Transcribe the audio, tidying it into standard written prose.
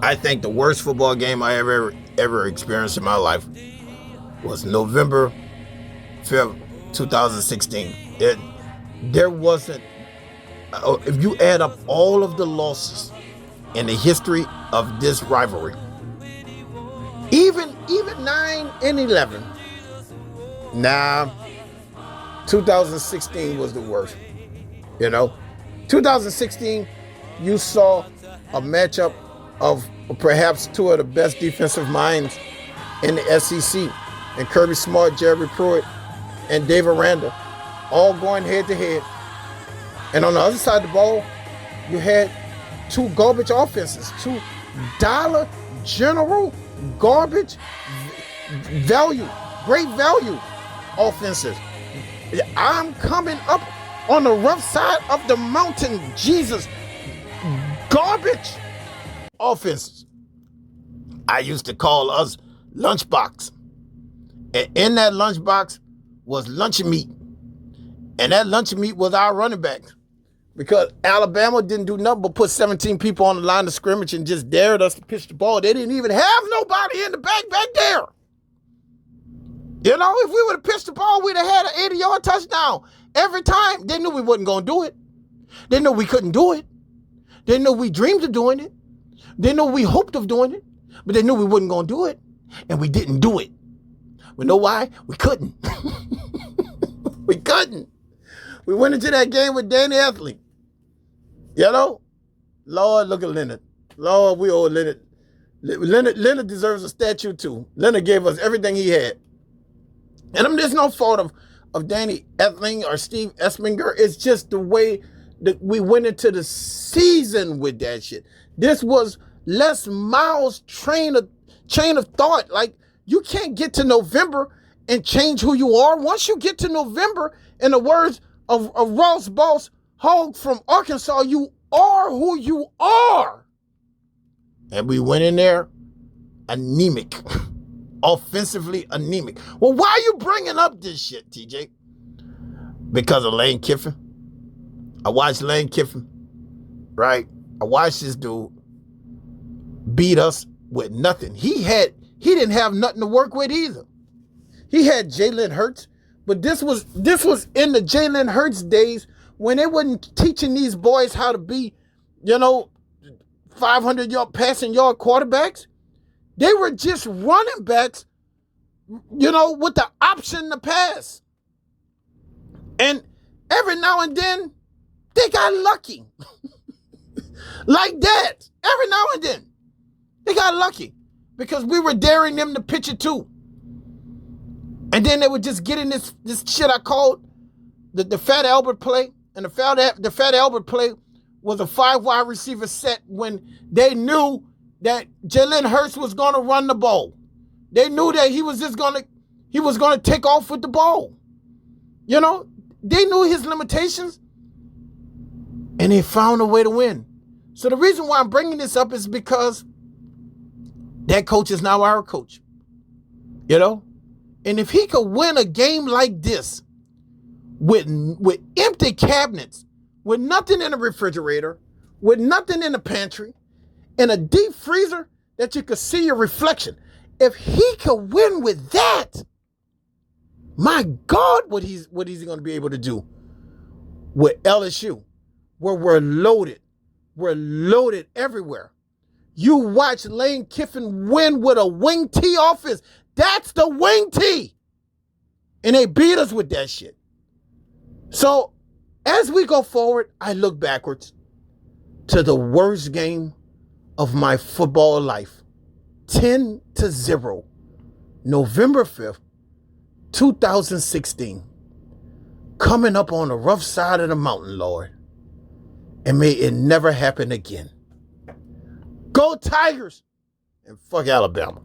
I think the worst football game I ever experienced in my life was November 5th, 2016. There wasn't, if you add up all of the losses in the history of this rivalry, even 9 and 11, nah, 2016 was the worst. 2016, you saw a matchup of perhaps two of the best defensive minds in the SEC, and Kirby Smart, Jerry Pruitt, and Dave Aranda, all going head to head. And on the other side of the ball, you had two garbage offenses, two Dollar General garbage value, great value offenses. I'm coming up on the rough side of the mountain, Jesus, garbage offenses. I used to call us lunchbox. And in that lunchbox was lunch meat. And that lunch meat was our running back. Because Alabama didn't do nothing but put 17 people on the line of scrimmage and just dared us to pitch the ball. They didn't even have nobody in the back there. If we would have pitched the ball, we'd have had an 80-yard touchdown every time. They knew we wasn't going to do it. They knew we couldn't do it. They knew we dreamed of doing it. They knew we hoped of doing it. But they knew we wasn't going to do it. And we didn't do it. But know why? We couldn't. We couldn't. We went into that game with Danny Etling. Lord, look at Leonard. Lord, we owe Leonard. Leonard deserves a statue too. Leonard gave us everything he had. And there's no fault of Danny Etling or Steve Esminger. It's just the way that we went into the season with that shit. This was Les Miles' chain of thought. Like, you can't get to November and change who you are. Once you get to November, in the words of Ross Boss Hogg from Arkansas, you are who you are. And we went in there anemic. Offensively anemic. Well, why are you bringing up this shit, TJ? Because of Lane Kiffin. I watched Lane Kiffin, right? I watched this dude beat us with nothing. He didn't have nothing to work with either. He had Jalen Hurts, but this was in the Jalen Hurts days when they wasn't teaching these boys how to be, 500-yard passing yard quarterbacks. They were just running backs, with the option to pass. And every now and then, they got lucky. Like that. Every now and then. They got lucky. Because we were daring them to pitch it too. And then they would just get in this shit I called the Fat Albert play. And the Fat Albert play was a 5 wide receiver set when they knew that Jalen Hurts was going to run the ball. They knew that he was going to take off with the ball. They knew his limitations, and they found a way to win. So the reason why I'm bringing this up is because that coach is now our coach. And if he could win a game like this with empty cabinets, with nothing in the refrigerator, with nothing in the pantry, in a deep freezer that you could see your reflection. If he could win with that, my God, what he's going to be able to do with LSU, where we're loaded everywhere. You watch Lane Kiffin win with a wing T offense. That's the wing T. And they beat us with that shit. So as we go forward, I look backwards to the worst game of my football life. 10-0. November 5th, 2016. Coming up on the rough side of the mountain, Lord. And may it never happen again. Go Tigers! And fuck Alabama.